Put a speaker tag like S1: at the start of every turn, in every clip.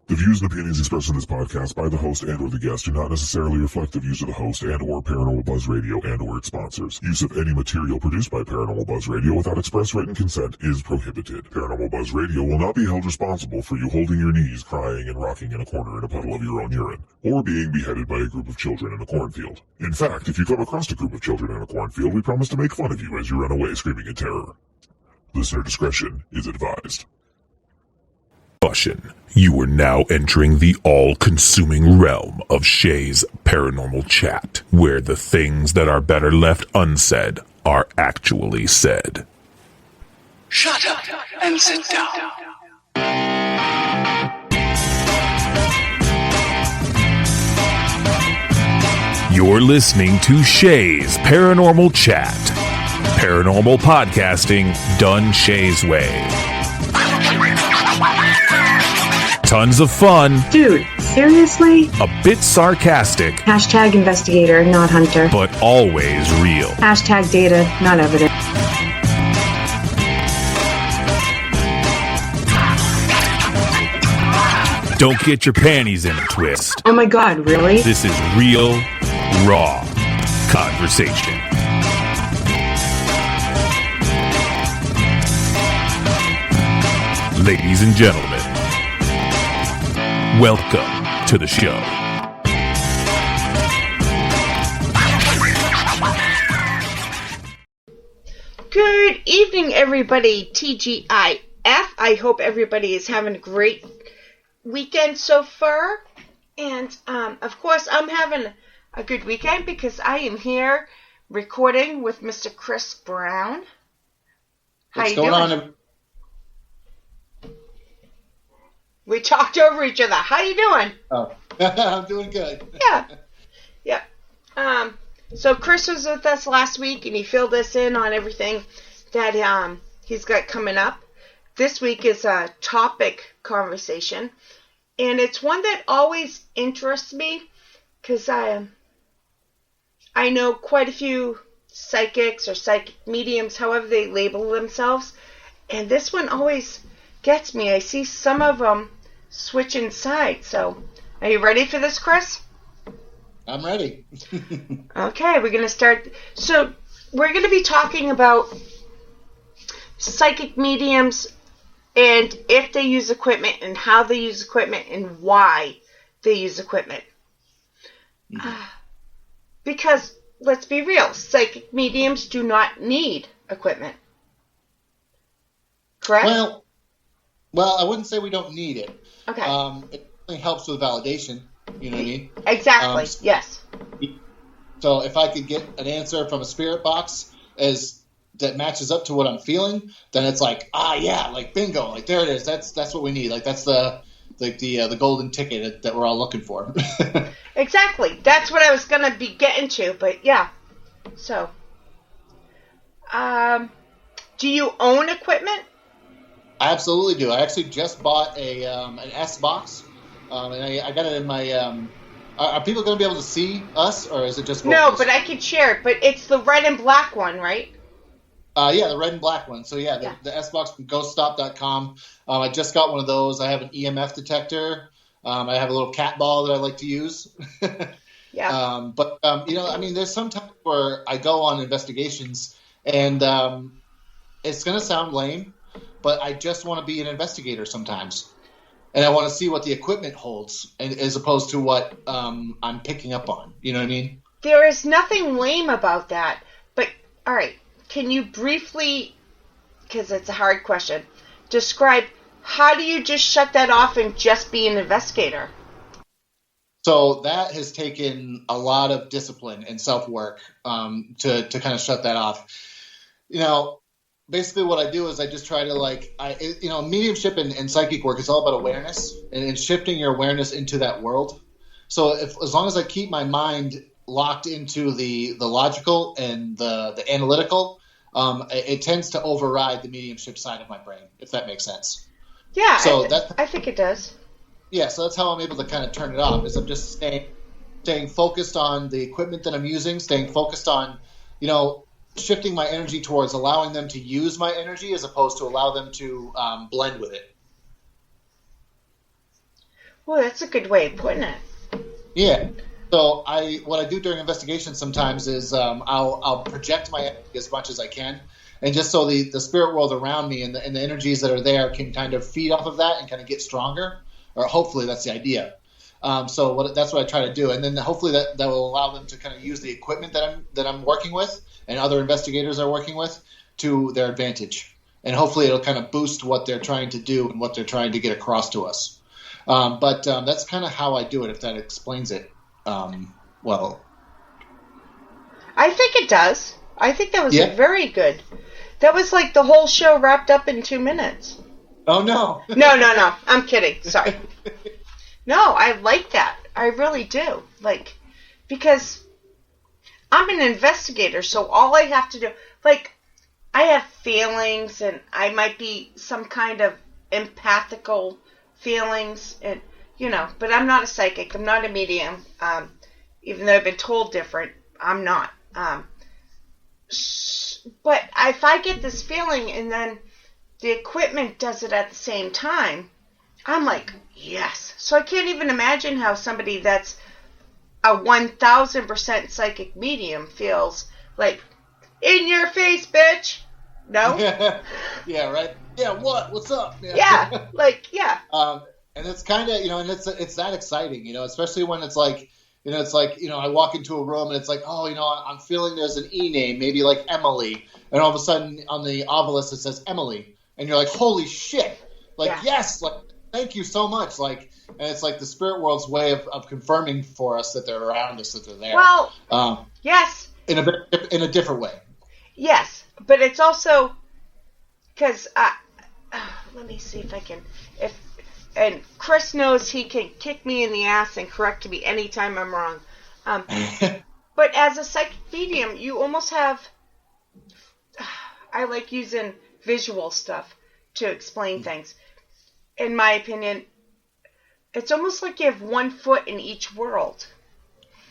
S1: The views and opinions expressed in this podcast by the host and or the guest do not necessarily reflect the views of the host and or Paranormal Buzz Radio and or its sponsors. Use of any material produced by Paranormal Buzz Radio without express written consent is prohibited. Paranormal Buzz Radio will not be held responsible for you holding your knees, crying, and rocking in a corner in a puddle of your own urine, or being beheaded by a group of children in a cornfield. In fact, if you come across a group of children in a cornfield, we promise to make fun of you as you run away screaming in terror. Listener discretion is advised. You are now entering the all-consuming realm of Shay's Paranormal Chat, where the things that are better left unsaid are actually said.
S2: Shut up and sit down.
S3: You're listening to Shay's Paranormal Chat. Paranormal podcasting done Shay's way. Tons of fun.
S4: Dude, seriously?
S3: A bit sarcastic.
S4: Hashtag investigator, not hunter.
S3: But always real.
S4: Hashtag data, not evidence.
S3: Don't get your panties in a twist.
S4: Oh my god, really?
S3: This is real, raw conversation. Ladies and gentlemen, welcome to the show.
S5: Good evening, everybody. TGIF. I hope everybody is having a great weekend so far. And, of course, I'm having a good weekend because I am here recording with Mr. Chris Brown. How you doing? We talked over each other. How you doing?
S6: Oh, I'm doing good.
S5: Yeah. So Chris was with us last week, and he filled us in on everything that he's got coming up. This week is a topic conversation, and it's one that always interests me because I know quite a few psychics or psychic mediums, however they label themselves, and this one always gets me. I see some of them switching sides. So, are you ready for this, Chris?
S6: I'm ready.
S5: Okay, we're going to start. So, we're going to be talking about psychic mediums and if they use equipment and how they use equipment and why they use equipment. Because, let's be real, psychic mediums do not need equipment. Correct?
S6: Well, I wouldn't say we don't need it.
S5: Okay.
S6: It really helps with validation. You know what I mean?
S5: Exactly. Yes.
S6: So if I could get an answer from a spirit box that matches up to what I'm feeling, then it's like, yeah, like bingo, like there it is. That's what we need. Like that's the golden ticket that we're all looking for.
S5: Exactly. That's what I was gonna be getting to. But yeah. So, do you own equipment?
S6: I absolutely do. I actually just bought an S box, and I got it in my. Are people going to be able to see us, or is it just?
S5: No, but I can share it. But it's the red and black one, right?
S6: Yeah, the red and black one. So yeah, the S box from GhostStop.com. I just got one of those. I have an EMF detector. I have a little cat ball that I like to use.
S5: Yeah.
S6: But there's some time where I go on investigations, and it's going to sound lame, but I just want to be an investigator sometimes. And I want to see what the equipment holds as opposed to what I'm picking up on. You know what I mean?
S5: There is nothing lame about that. But, all right, can you briefly, because it's a hard question, describe how do you just shut that off and just be an investigator?
S6: So that has taken a lot of discipline and self-work to kind of shut that off. Basically what I do is I just try to mediumship and psychic work is all about awareness and shifting your awareness into that world. So as long as I keep my mind locked into the logical and the analytical, it tends to override the mediumship side of my brain, if that makes sense.
S5: Yeah,
S6: so
S5: I think it does.
S6: Yeah, so that's how I'm able to kind of turn it off. Is I'm just staying focused on the equipment that I'm using, staying focused on, shifting my energy towards allowing them to use my energy as opposed to allow them to blend with it.
S5: Well, that's a good way of putting it.
S6: Yeah. So what I do during investigations sometimes is I'll project my energy as much as I can, and just so the spirit world around me and the energies that are there can kind of feed off of that and kind of get stronger, or hopefully that's the idea. That's what I try to do, and then hopefully that will allow them to kind of use the equipment that I'm working with and other investigators are working with to their advantage, and hopefully it'll kind of boost what they're trying to do and what they're trying to get across to us. But that's kind of how I do it, if that explains it well.
S5: I think it does. I think that was very good. That was like the whole show wrapped up in 2 minutes.
S6: Oh, no.
S5: No. I'm kidding. Sorry. No, I like that. I really do. Because I'm an investigator, so all I have to do, I have feelings, and I might be some kind of empathical feelings, and but I'm not a psychic. I'm not a medium. Even though I've been told different, I'm not. But if I get this feeling and then the equipment does it at the same time, I'm like, yes. So I can't even imagine how somebody that's a 1,000% psychic medium feels like, in your face, bitch. No?
S6: Yeah, right? Yeah, what? What's up?
S5: Yeah. Yeah.
S6: And it's kind of, and it's that exciting, especially when it's like, I walk into a room and it's like, oh, I'm feeling there's an E name, maybe like Emily. And all of a sudden on the obelisk it says Emily. And you're like, holy shit. Yes, thank you so much. And it's like the spirit world's way of confirming for us that they're around us, that they're there.
S5: Well, yes.
S6: In a different way.
S5: Yes. But it's also, because, let me see if I can, and Chris knows he can kick me in the ass and correct me anytime I'm wrong. But as a psychic medium, you almost have, I like using visual stuff to explain things. In my opinion, it's almost like you have 1 foot in each world.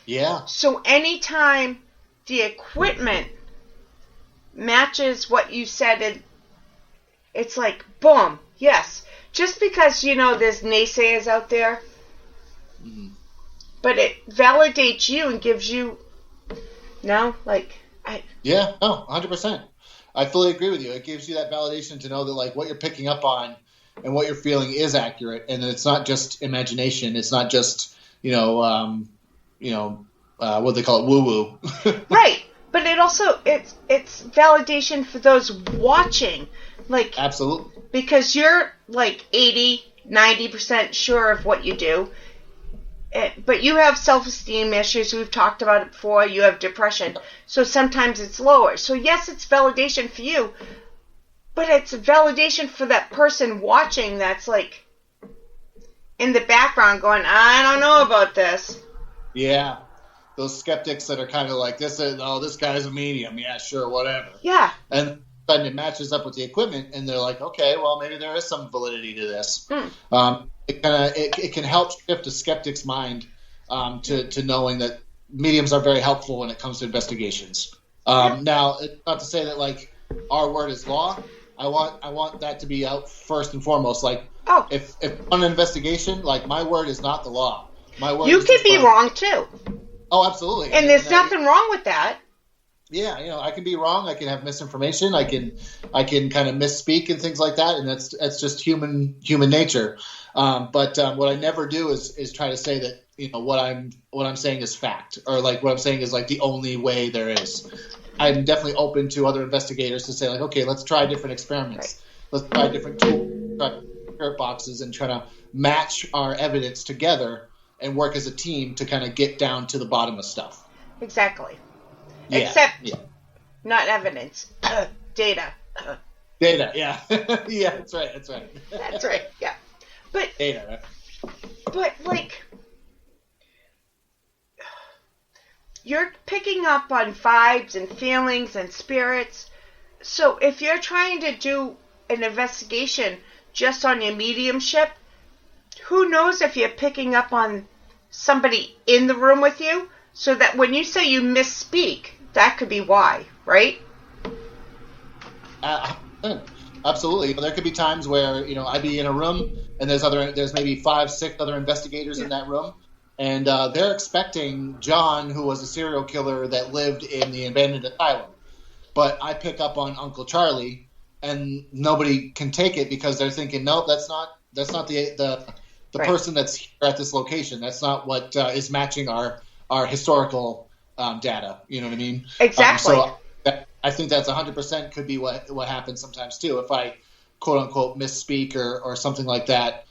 S6: Yeah.
S5: So anytime the equipment matches what you said, it's like, boom, yes. Just because, there's naysayers out there, but it validates you and gives you,
S6: Yeah, 100%. I fully agree with you. It gives you that validation to know that, what you're picking up on and what you're feeling is accurate, and that it's not just imagination. It's not just, what they call it, woo-woo.
S5: Right. But it also, it's validation for those watching.
S6: Absolutely.
S5: Because you're 80, 90% sure of what you do. But you have self-esteem issues. We've talked about it before. You have depression. So sometimes it's lower. So yes, it's validation for you. But it's validation for that person watching that's in the background going, I don't know about this.
S6: Yeah. Those skeptics that are kind of like, this guy's a medium. Yeah, sure, whatever.
S5: Yeah.
S6: And then it matches up with the equipment, and they're like, okay, well, maybe there is some validity to this. It can help shift a skeptic's mind to knowing that mediums are very helpful when it comes to investigations. Now, it's not to say that our word is law. I want that to be out first and foremost. If on an investigation, my word is not the law. My word.
S5: You could be wrong too.
S6: Oh, absolutely.
S5: And there's nothing wrong with that.
S6: Yeah, I can be wrong. I can have misinformation. I can kind of misspeak and things like that, and that's just human nature. But what I never do is try to say that what I'm saying is fact, or what I'm saying is the only way there is. I'm definitely open to other investigators to say okay, let's try different experiments. Right. Let's try different tools, try spirit boxes, and try to match our evidence together and work as a team to kind of get down to the bottom of stuff.
S5: Exactly.
S6: Yeah,
S5: Except not evidence. Data.
S6: Data, yeah. Yeah, that's right.
S5: That's right, yeah. But
S6: data, right?
S5: But you're picking up on vibes and feelings and spirits. So if you're trying to do an investigation just on your mediumship, who knows if you're picking up on somebody in the room with you, so that when you say you misspeak, that could be why, right?
S6: Absolutely. There could be times where, I'd be in a room and there's maybe 5, 6 other investigators in that room, and they're expecting John, who was a serial killer that lived in the abandoned asylum. But I pick up on Uncle Charlie, and nobody can take it because they're thinking, nope, that's not the
S5: Right.
S6: person that's here at this location. That's not what is matching our historical data. You know what I mean?
S5: Exactly.
S6: I think that's 100% could be what happens sometimes too. If I quote unquote misspeak or something like that,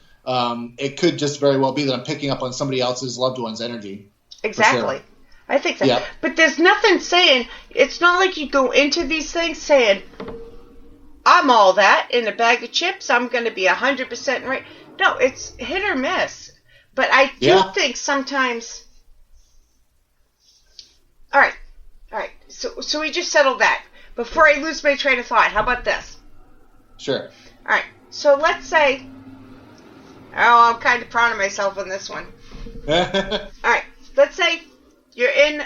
S6: it could just very well be that I'm picking up on somebody else's loved one's energy.
S5: Exactly.
S6: Sure.
S5: I think so.
S6: Yeah.
S5: But there's nothing saying, it's not like you go into these things saying, I'm all that in a bag of chips, I'm going to be 100% right. No, it's hit or miss. But I do think sometimes... All right. So we just settled that. Before I lose my train of thought, how about this?
S6: Sure.
S5: All right. So let's say... Oh, I'm kind of proud of myself on this one. All right. Let's say you're in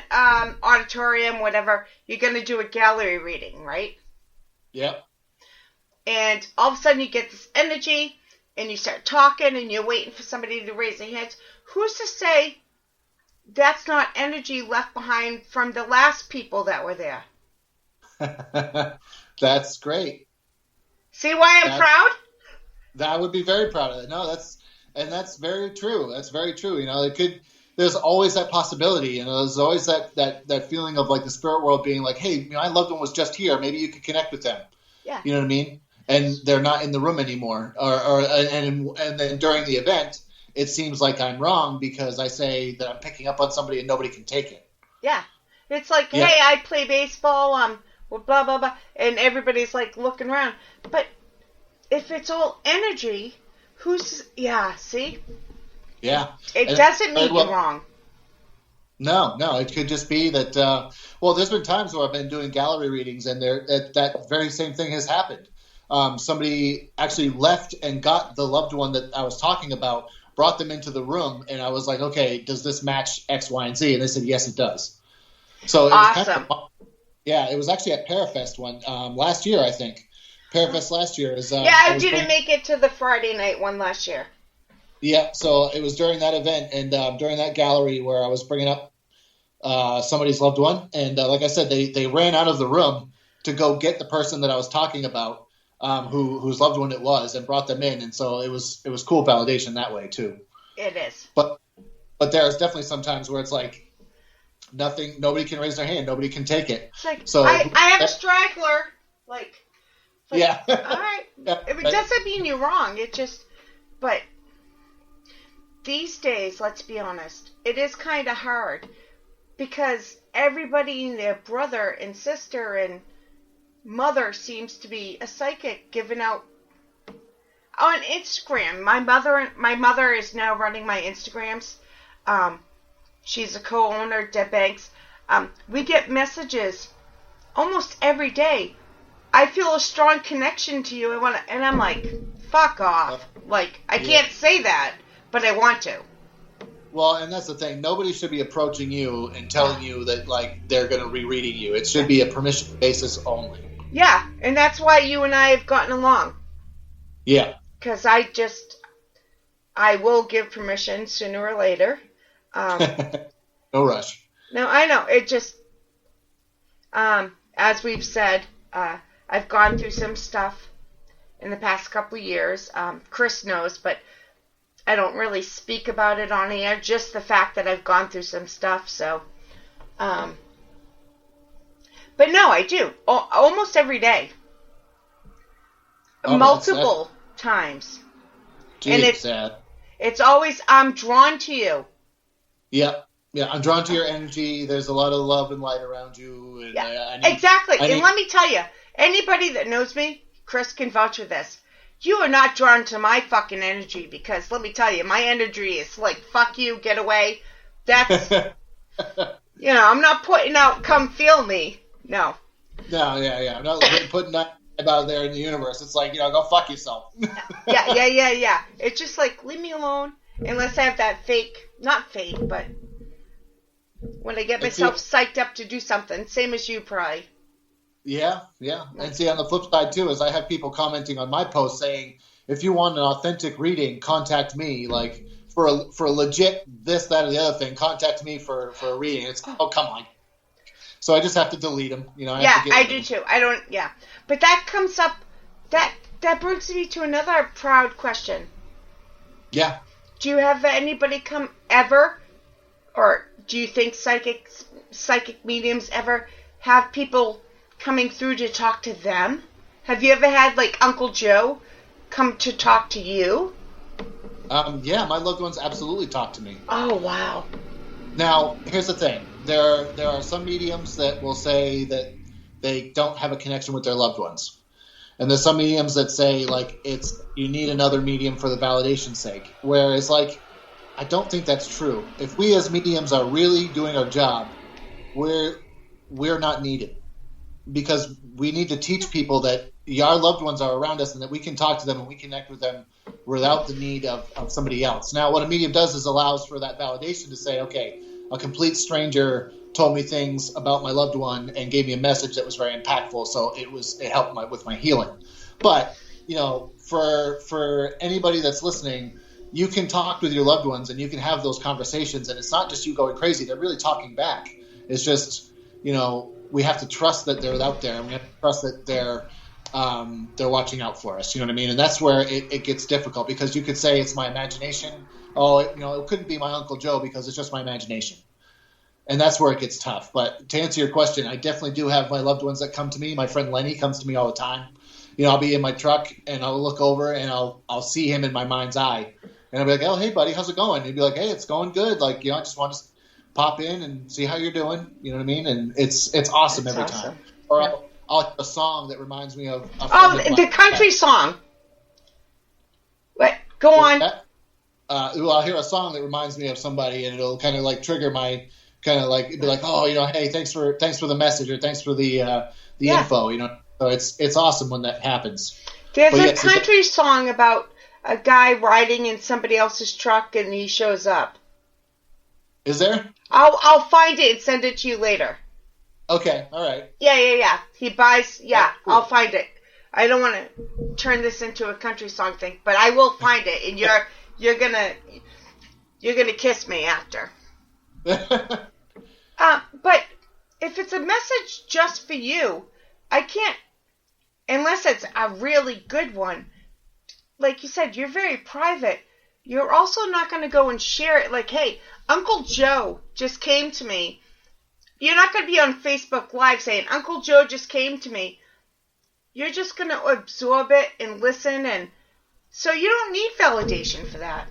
S5: auditorium, whatever. You're going to do a gallery reading, right?
S6: Yep.
S5: And all of a sudden you get this energy, and you start talking, and you're waiting for somebody to raise their hands. Who's to say that's not energy left behind from the last people that were there?
S6: That's great.
S5: See why I'm proud?
S6: That would be very proud of it. No, that's very true. That's very true. There's always that possibility, there's always that feeling of like the spirit world being like, hey, my loved one was just here. Maybe you could connect with them.
S5: Yeah.
S6: You know what I mean? And they're not in the room anymore. And then during the event, it seems like I'm wrong because I say that I'm picking up on somebody and nobody can take it.
S5: Yeah. It's like, hey, I play baseball, well, blah, blah, blah, and everybody's like looking around. But if it's all energy, see?
S6: Yeah.
S5: It doesn't mean you're wrong.
S6: No, it could just be that, there's been times where I've been doing gallery readings and that very same thing has happened. Somebody actually left and got the loved one that I was talking about, brought them into the room, and I was like, okay, does this match X, Y, and Z? And they said, yes, it does. So it
S5: awesome.
S6: It was actually at Parafest last year, I think. Parafest last year is.
S5: I didn't make it to the Friday night one last year.
S6: Yeah, so it was during that event and during that gallery where I was bringing up somebody's loved one, and like I said, they ran out of the room to go get the person that I was talking about, whose loved one it was, and brought them in, and so it was cool validation that way too.
S5: It is.
S6: But there's definitely some times where it's like nobody can raise their hand, nobody can take it.
S5: It's like,
S6: so
S5: I have a straggler, like
S6: yeah.
S5: All right. It doesn't mean you're wrong. It just, but these days, let's be honest, it is kind of hard because everybody and their brother and sister and mother seems to be a psychic giving out on Instagram. My mother is now running my Instagrams. She's a co-owner, Deb Banks. We get messages almost every day. I feel a strong connection to you. And I'm like, fuck off. Like, I can't say that, but I want to.
S6: Well, and that's the thing. Nobody should be approaching you and telling you that, like, they're going to be reading you. It should be a permission basis only.
S5: Yeah, and that's why you and I have gotten along.
S6: Yeah.
S5: Because I will give permission sooner or later.
S6: No rush.
S5: No, I know. It just, as we've said, I've gone through some stuff in the past couple of years. Chris knows, but I don't really speak about it on air. Just the fact that I've gone through some stuff. So, but no, I do almost every day, multiple times.
S6: Gee,
S5: and it's always I'm drawn to you.
S6: Yeah. Yeah, I'm drawn to your energy. There's a lot of love and light around you. And
S5: exactly. And let me tell you, anybody that knows me, Chris can vouch for this. You are not drawn to my fucking energy because, let me tell you, my energy is like, fuck you, get away. That's, I'm not putting out, come feel me. No.
S6: No, yeah. I'm not putting that out there in the universe. It's like, go fuck yourself.
S5: Yeah. It's just like, leave me alone. Unless I have that not fake, but when I get myself psyched up to do something, same as you, probably.
S6: Yeah. And see, on the flip side, too, is I have people commenting on my post saying, if you want an authentic reading, contact me. Like, for a legit this, that, or the other thing, contact me for a reading. It's, oh, come on. So I just have to delete them.
S5: I do too. I don't, But that comes up, that brings me to another proud question.
S6: Yeah.
S5: Do you have anybody come ever, or do you think psychic mediums ever have people coming through to talk to them? Have you ever had, like, Uncle Joe come to talk to you?
S6: Yeah, my loved ones absolutely talk to me.
S5: Oh, wow.
S6: Now, here's the thing. There are some mediums that will say that they don't have a connection with their loved ones. And there's some mediums that say, like, you need another medium for the validation's sake. Whereas, like, I don't think that's true. If we as mediums are really doing our job, we're not needed. Because we need to teach people that our loved ones are around us and that we can talk to them and we connect with them without the need of somebody else. Now, what a medium does is allows for that validation to say, okay, a complete stranger told me things about my loved one and gave me a message that was very impactful, so it helped with my healing. But, for anybody that's listening, you can talk with your loved ones and you can have those conversations, and it's not just you going crazy. They're really talking back. It's just, we have to trust that they're out there, and we have to trust that they're watching out for us. You know what I mean? And that's where it gets difficult, because you could say it's my imagination. Oh, it couldn't be my Uncle Joe because it's just my imagination. And that's where it gets tough. But to answer your question, I definitely do have my loved ones that come to me. My friend Lenny comes to me all the time. I'll be in my truck and I'll look over and I'll see him in my mind's eye. And I'll be like, oh, hey, buddy, how's it going? And he'd be like, hey, it's going good. Like, I just want to pop in and see how you're doing. You know what I mean? And it's awesome every time. Or I'll have a song that reminds me of
S5: the country song. What? Go on.
S6: I'll hear a song that reminds me of somebody, and it'll kind of like trigger my kind of like, be like, oh, hey, thanks for the message, or thanks for the info. So it's awesome when that happens.
S5: There's a country song about a guy riding in somebody else's truck and he shows up.
S6: Is there?
S5: I'll find it and send it to you later.
S6: Okay, all right.
S5: Yeah. He buys. Yeah,
S6: cool.
S5: I'll find it. I don't want to turn this into a country song thing, but I will find it, and you're gonna kiss me after. But if it's a message just for you, I can't, unless it's a really good one. Like you said, you're very private. You're also not going to go and share it like, hey, Uncle Joe just came to me. You're not going to be on Facebook Live saying, Uncle Joe just came to me. You're just going to absorb it and listen, and so you don't need validation for that.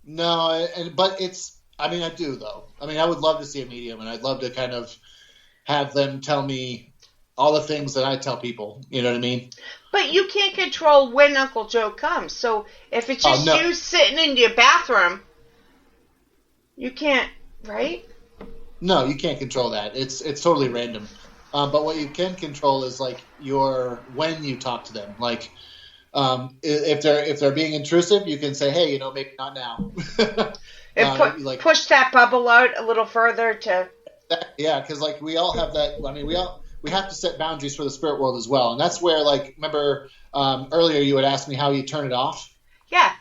S6: No, but I do, though. I would love to see a medium, and I'd love to kind of have them tell me all the things that I tell people. You know what I mean?
S5: But you can't control when Uncle Joe comes. So if it's just you sitting in your bathroom, you can't, right?
S6: No, you can't control that. It's totally random. But what you can control is like when you talk to them. Like if they're being intrusive, you can say, hey, maybe not now.
S5: And push that bubble out a little further to.
S6: Yeah, because like we all have that. We have to set boundaries for the spirit world as well, and that's where remember earlier you had asked me how you turn it off.
S5: Yeah.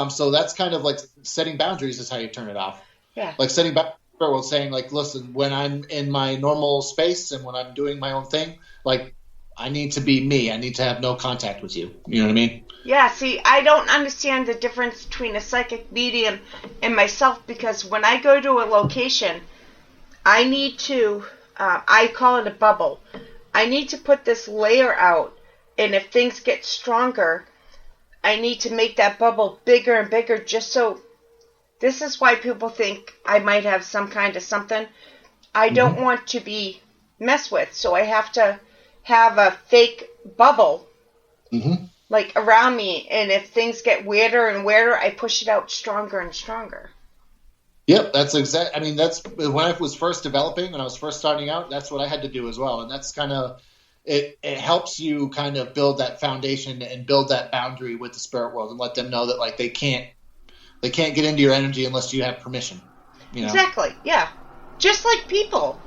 S6: So that's kind of like setting boundaries is how you turn it off.
S5: Yeah.
S6: Like setting boundaries. Well, saying like, listen, when I'm in my normal space and when I'm doing my own thing, like I need to be me. I need to have no contact with you. You know what I mean?
S5: Yeah. See, I don't understand the difference between a psychic medium and myself, because when I go to a location, I need to, I call it a bubble. I need to put this layer out, and if things get stronger, I need to make that bubble bigger and bigger just so. This is why people think I might have some kind of something I don't want to be messed with. So I have to have a fake bubble like around me. And if things get weirder and weirder, I push it out stronger and stronger.
S6: Yep, that's that's when I was first developing, when I was first starting out, that's what I had to do as well. And that's kind of, it helps you kind of build that foundation and build that boundary with the spirit world and let them know that like they can't get into your energy unless you have permission. You know?
S5: Exactly. Yeah. Just like people.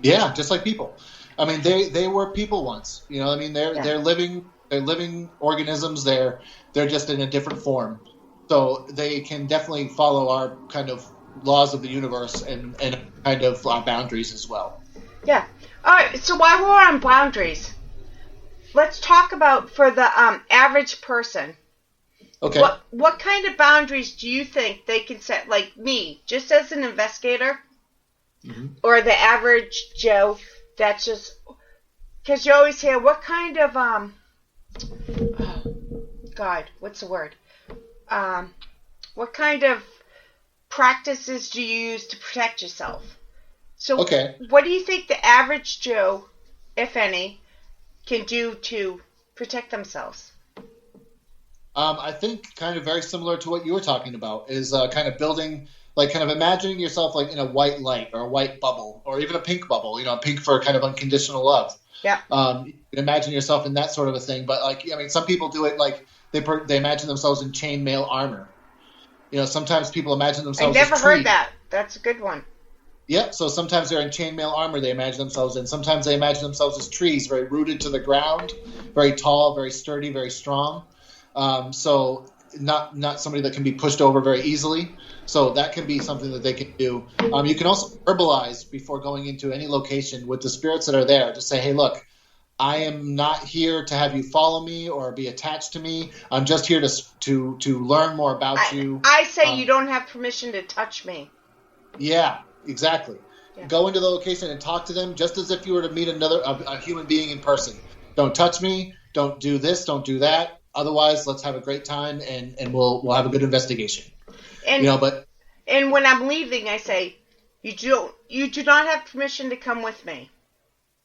S6: Yeah, just like people. I mean, they were people once. You know, I mean, they're living organisms. They're just in a different form, so they can definitely follow our kind of laws of the universe and kind of our boundaries as well.
S5: Yeah. All right. So while we're on boundaries, let's talk about for the average person.
S6: Okay.
S5: What kind of boundaries do you think they can set? Like me, just as an investigator, or the average Joe. That's just because you always hear what kind of what's the word? What kind of practices do you use to protect yourself? So, what do you think the average Joe, if any, can do to protect themselves?
S6: I think kind of very similar to what you were talking about is kind of building, like kind of imagining yourself like in a white light or a white bubble or even a pink bubble, you know, pink for kind of unconditional love.
S5: Yeah.
S6: You can imagine yourself in that sort of a thing. But like, I mean, some people do it like they imagine themselves in chainmail armor. You know, sometimes people imagine themselves
S5: I never
S6: as
S5: heard
S6: trees.
S5: that. That's a good one.
S6: Yep. So sometimes they're in chainmail armor. They imagine themselves in. Sometimes they imagine themselves as trees, very rooted to the ground, very tall, very sturdy, very strong. So not somebody that can be pushed over very easily. So that can be something that they can do. You can also verbalize before going into any location with the spirits that are there. Just say, hey, look, I am not here to have you follow me or be attached to me. I'm just here to learn more about you.
S5: I say you don't have permission to touch me.
S6: Yeah, exactly.
S5: Yeah.
S6: Go into the location and talk to them just as if you were to meet a human being in person. Don't touch me. Don't do this. Don't do that. Otherwise, let's have a great time and we'll have a good investigation.
S5: And,
S6: you know,
S5: and when I'm leaving, I say, you do not have permission to come with me.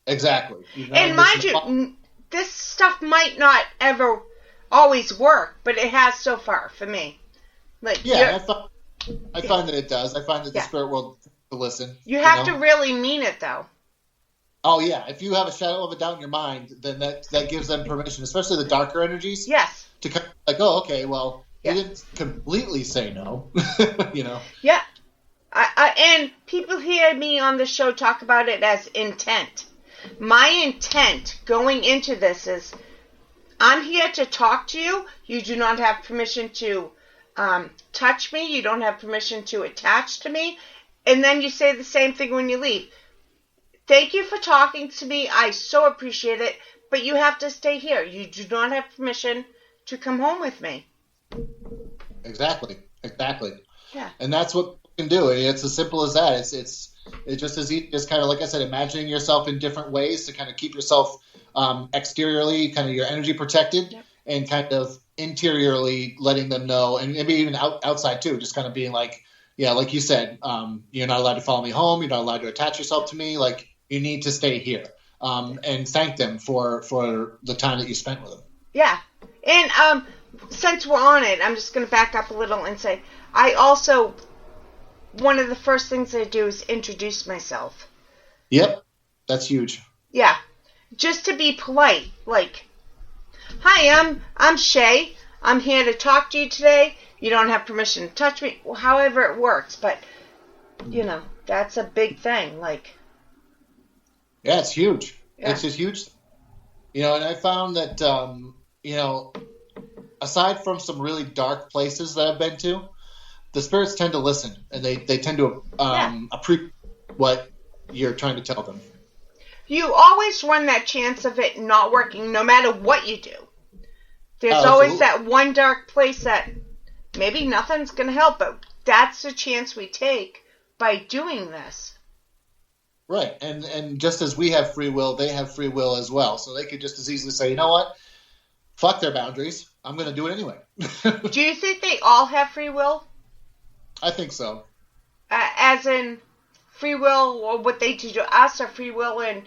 S6: Exactly.
S5: And mind you, this stuff might not ever always work, but it has so far for me. Like,
S6: yeah, I find that it does. I find that the spirit world to listen.
S5: You have to really mean it, though.
S6: Oh yeah, if you have a shadow of a doubt in your mind, then that gives them permission, especially the darker energies.
S5: Yes.
S6: To kind of like, oh, okay, well, you didn't completely say no, you know.
S5: Yeah. And people hear me on the show talk about it as intent. My intent going into this is, I'm here to talk to you. You do not have permission to touch me. You don't have permission to attach to me. And then you say the same thing when you leave. Thank you for talking to me. I so appreciate it. But you have to stay here. You do not have permission to come home with me.
S6: Exactly.
S5: Yeah.
S6: And that's what you can do. It's as simple as that. It's just as easy as kind of, like I said, imagining yourself in different ways to kind of keep yourself exteriorly, kind of your energy protected, and kind of interiorly letting them know, and maybe even outside too, just kind of being like, yeah, like you said, you're not allowed to follow me home. You're not allowed to attach yourself to me. Like, you need to stay here. And thank them for the time that you spent with them.
S5: Yeah. And since we're on it, I'm just going to back up a little and say, I also, one of the first things I do is introduce myself.
S6: Yep. That's huge.
S5: Yeah. Just to be polite. Like, hi, I'm Shay. I'm here to talk to you today. You don't have permission to touch me. However it works. But, you know, that's a big thing. Like,
S6: yeah, it's huge.
S5: Yeah.
S6: It's just huge. You know, and I found that, you know, aside from some really dark places that I've been to, the spirits tend to listen, and they tend to appreciate what you're trying to tell them.
S5: You always run that chance of it not working, no matter what you do. There's always that one dark place that maybe nothing's going to help, but that's the chance we take by doing this.
S6: Right, and just as we have free will, they have free will as well. So they could just as easily say, you know what? Fuck their boundaries. I'm going to do it anyway.
S5: Do you think they all have free will?
S6: I think so.
S5: As in free will, or what they do to us, or free will in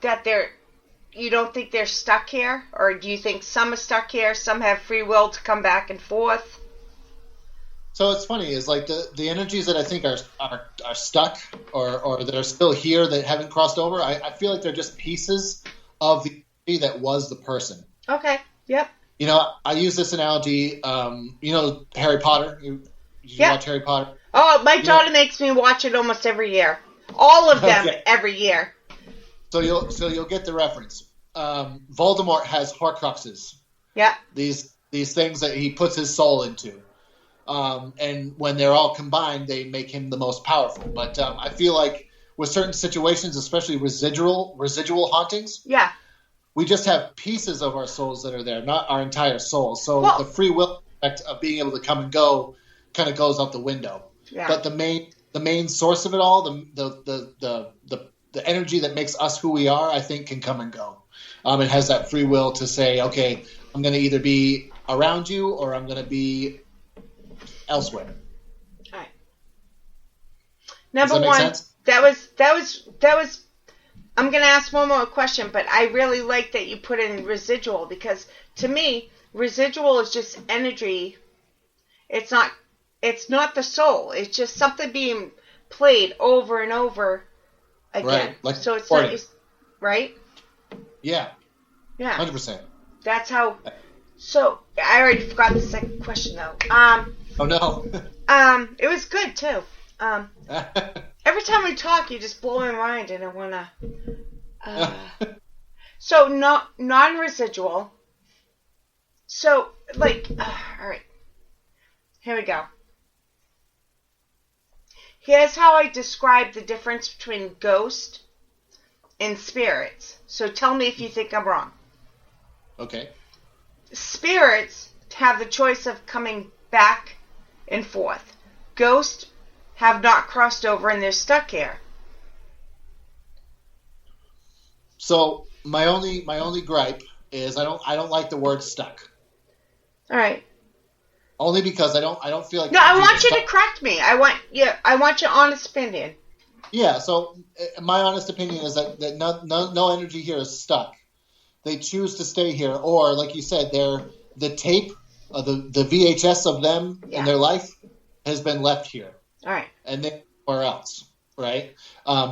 S5: that you don't think they're stuck here? Or do you think some are stuck here, some have free will to come back and forth?
S6: So it's funny, is like the energies that I think are stuck or that are still here that haven't crossed over, I feel like they're just pieces of the energy that was the person.
S5: Okay. Yep.
S6: You know, I use this analogy. You know, Harry Potter. Did you watch Harry Potter?
S5: Oh, my daughter makes me watch it almost every year. All of them every year.
S6: So you'll get the reference. Voldemort has Horcruxes.
S5: Yeah.
S6: These things that he puts his soul into. And when they're all combined, they make him the most powerful. But I feel like with certain situations, especially residual hauntings, we just have pieces of our souls that are there, not our entire soul. So the free will effect of being able to come and go kind of goes out the window. Yeah. But the main source of it all, the energy that makes us who we are, I think can come and go. It has that free will to say, okay, I'm going to either be around you or I'm going to be elsewhere.
S5: All right. Number
S6: Does that
S5: one,
S6: make sense?
S5: that was. I'm going to ask one more question, but I really like that you put in residual because to me, residual is just energy. It's not the soul. It's just something being played over and over again.
S6: Right. Like
S5: so it's not, right?
S6: Yeah.
S5: Yeah.
S6: 100%.
S5: That's how. So I already forgot the second question though.
S6: Oh no.
S5: It was good too. Every time we talk, you just blow my mind, and I wanna. So non-residual. So like, all right. Here we go. Here's how I describe the difference between ghost and spirits. So tell me if you think I'm wrong.
S6: Okay.
S5: Spirits have the choice of coming back and forth. Ghosts have not crossed over and they're stuck here.
S6: So my only gripe is I don't like the word stuck.
S5: All right.
S6: Only because I don't feel like.
S5: No, I want you to correct me. I want your honest opinion.
S6: Yeah. So my honest opinion is that no energy here is stuck. They choose to stay here, or like you said, the tape, the VHS of them in their life has been left here.
S5: All right.
S6: And then somewhere else, right?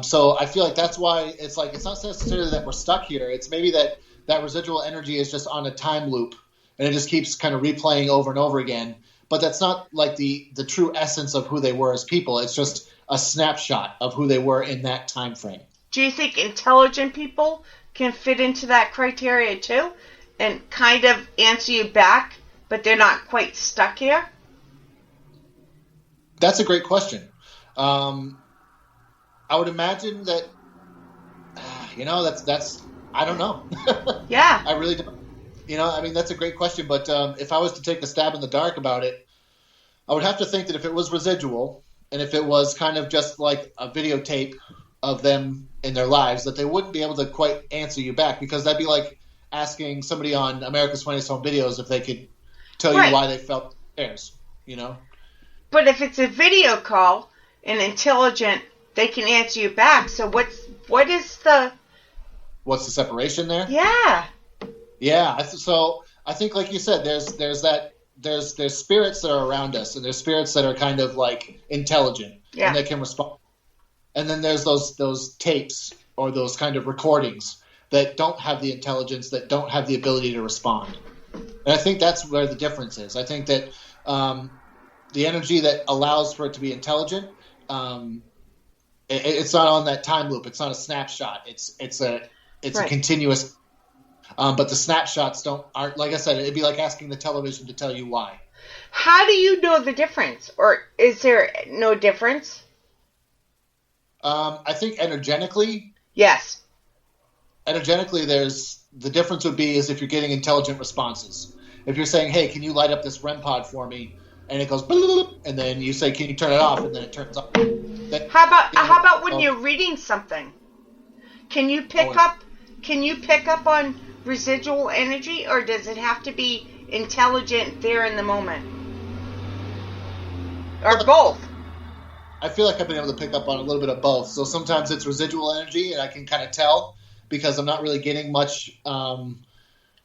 S6: So I feel like that's why it's like it's not necessarily that we're stuck here. It's maybe that residual energy is just on a time loop, and it just keeps kind of replaying over and over again. But that's not like the true essence of who they were as people. It's just a snapshot of who they were in that time frame.
S5: Do you think intelligent people can fit into that criteria too and kind of answer you back, but they're not quite stuck here?
S6: That's a great question. I would imagine that, that's I don't know.
S5: Yeah.
S6: I really don't. I mean, that's a great question. But if I was to take a stab in the dark about it, I would have to think that if it was residual and if it was kind of just like a videotape of them in their lives, that they wouldn't be able to quite answer you back, because that'd be like asking somebody on America's Funniest Home Videos if they could tell you why they felt theirs,
S5: But if it's a video call and intelligent, they can answer you back. So what's the
S6: separation there?
S5: Yeah.
S6: Yeah. So I think, like you said, there's spirits that are around us, and there's spirits that are kind of like intelligent and they can respond. And then there's those tapes or those kind of recordings that don't have the intelligence, that don't have the ability to respond. And I think that's where the difference is. I think that the energy that allows for it to be intelligent, it's not on that time loop. It's not a snapshot. It's a continuous. But the snapshots aren't, like I said, it'd be like asking the television to tell you why.
S5: How do you know the difference? Or is there no difference?
S6: I think energetically.
S5: Yes.
S6: Energetically, the difference would be is if you're getting intelligent responses. If you're saying, hey, can you light up this REM pod for me? And it goes, and then you say, can you turn it off? And then it turns off.
S5: How about when you're reading something? Can you pick up on residual energy, or does it have to be intelligent there in the moment? Or both?
S6: I feel like I've been able to pick up on a little bit of both. So sometimes it's residual energy, and I can kind of tell because I'm not really getting much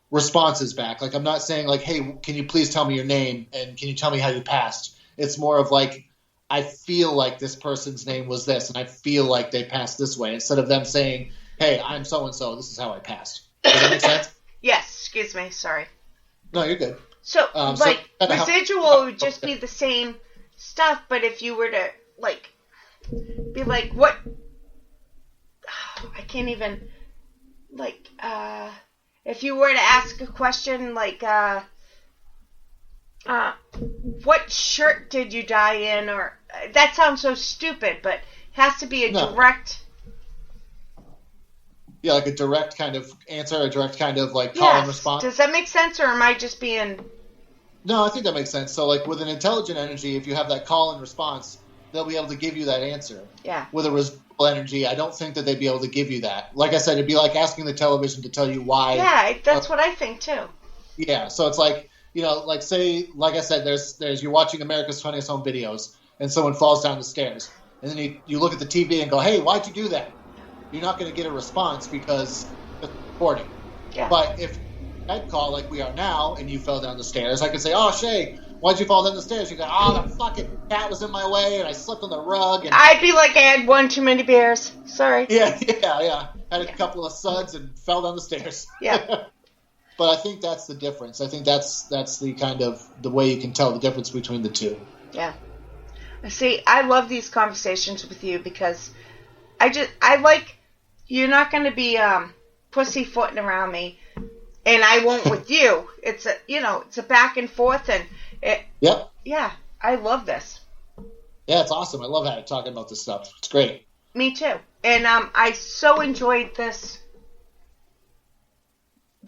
S6: responses back. Like, I'm not saying like, hey, can you please tell me your name, and can you tell me how you passed? It's more of like, I feel like this person's name was this, and I feel like they passed this way, instead of them saying, hey, I'm so-and-so, this is how I passed. Does that make sense?
S5: Yes, excuse me, sorry.
S6: No, you're good.
S5: So, like,
S6: kinda
S5: residual would just be the same stuff, but if you were to, like, be like, what? I can't even, like, if you were to ask a question like, what shirt did you die in? Or, that sounds so stupid, but it has to be a direct.
S6: Yeah, like a direct kind of answer, a direct kind of like call and response.
S5: Does that make sense, or am I just being...
S6: No, I think that makes sense. So, like, with an intelligent energy, if you have that call and response, they'll be able to give you that answer.
S5: Yeah.
S6: With a residual energy, I don't think that they'd be able to give you that. Like I said, it'd be like asking the television to tell you why.
S5: Yeah, that's what I think, too.
S6: Yeah, so it's like, you know, like say, like I said, there's you're watching America's Funniest Home Videos, and someone falls down the stairs. And then you look at the TV and go, hey, why'd you do that? You're not going to get a response because it's recording.
S5: Yeah.
S6: But if I'd call like we are now and you fell down the stairs, I could say, oh, Shay, why'd you fall down the stairs? You go, oh, the fucking cat was in my way and I slipped on the rug. And
S5: I'd be like, I had one too many beers. Sorry.
S6: Yeah. Had a couple of suds and fell down the stairs.
S5: Yeah.
S6: But I think that's the difference. I think that's the kind of the way you can tell the difference between the two.
S5: Yeah. See, I love these conversations with you because I like, you're not going to be pussyfooting around me, and I won't with you. It's a back and forth, and
S6: Yep.
S5: Yeah, I love this.
S6: Yeah, it's awesome. I love talking about this stuff. It's great.
S5: Me too. And I so enjoyed this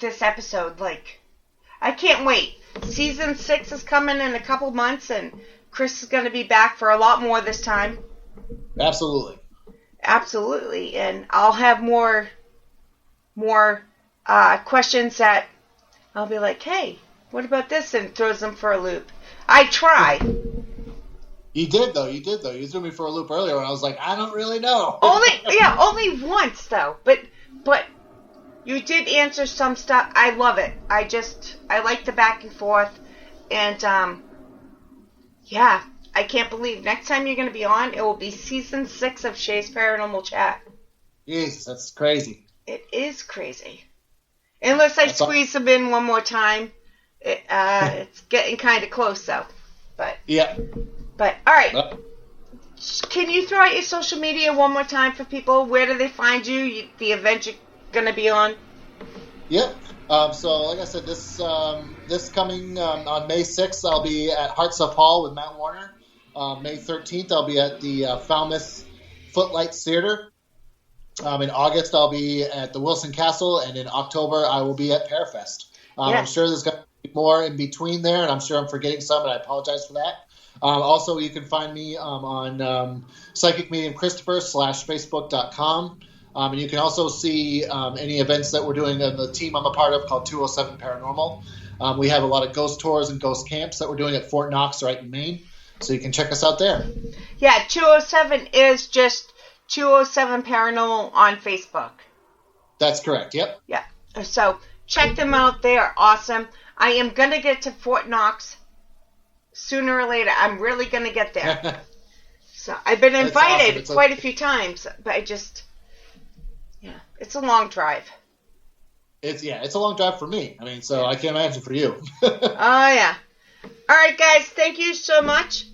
S5: episode. Like, I can't wait. Season 6 is coming in a couple months, and Chris is going to be back for a lot more this time. Absolutely. And I'll have more questions that I'll be like, hey, what about this? And throws them for a loop. I try.
S6: You did though. You threw me for a loop earlier, and I was like, I don't really know.
S5: Only once though. But you did answer some stuff. I love it. I like the back and forth, and yeah, I can't believe next time you're going to be on, it will be season 6 of Shay's Paranormal Chat.
S6: Jesus, that's crazy.
S5: It is crazy. Unless I squeeze them in one more time, it's getting kind of close though. But
S6: yeah.
S5: But all right. Can you throw out your social media one more time for people? Where do they find you? The event you're going to be on?
S6: Yep. So, like I said, this coming on May 6th, I'll be at Hearts Up Hall with Matt Warner. May 13th, I'll be at the Falmouth Footlights Theater. In August, I'll be at the Wilson Castle, and in October, I will be at Pearfest. I'm sure there's going to be more in between there, and I'm sure I'm forgetting some, and I apologize for that. Also, you can find me on Psychic Medium Christopher /Facebook.com. And you can also see any events that we're doing on the team I'm a part of called 207 Paranormal. We have a lot of ghost tours and ghost camps that we're doing at Fort Knox right in Maine. So you can check us out there.
S5: Yeah, 207 is just 207 Paranormal on Facebook.
S6: That's correct, yep.
S5: Yeah, so check them out. They are awesome. I am going to get to Fort Knox sooner or later. I'm really going to get there. So I've been invited quite a few times, but I just... Yeah, it's a long drive.
S6: It's a long drive for me. I mean, so I can't imagine for you.
S5: Oh, yeah. All right, guys, thank you so much.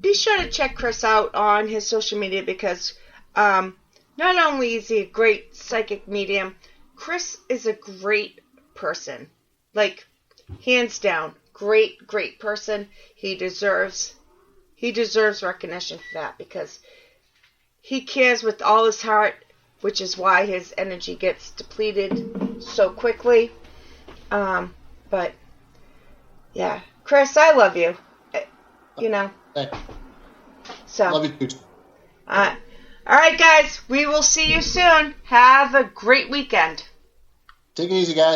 S5: Be sure to check Chris out on his social media because not only is he a great psychic medium, Chris is a great person. Like, hands down, great person. He deserves recognition for that because he cares with all his heart, which is why his energy gets depleted so quickly. But, yeah. Chris, I love you. You know.
S6: Thanks.
S5: So.
S6: Love you too.
S5: All right, guys. We will see you soon. Have a great weekend.
S6: Take it easy, guys.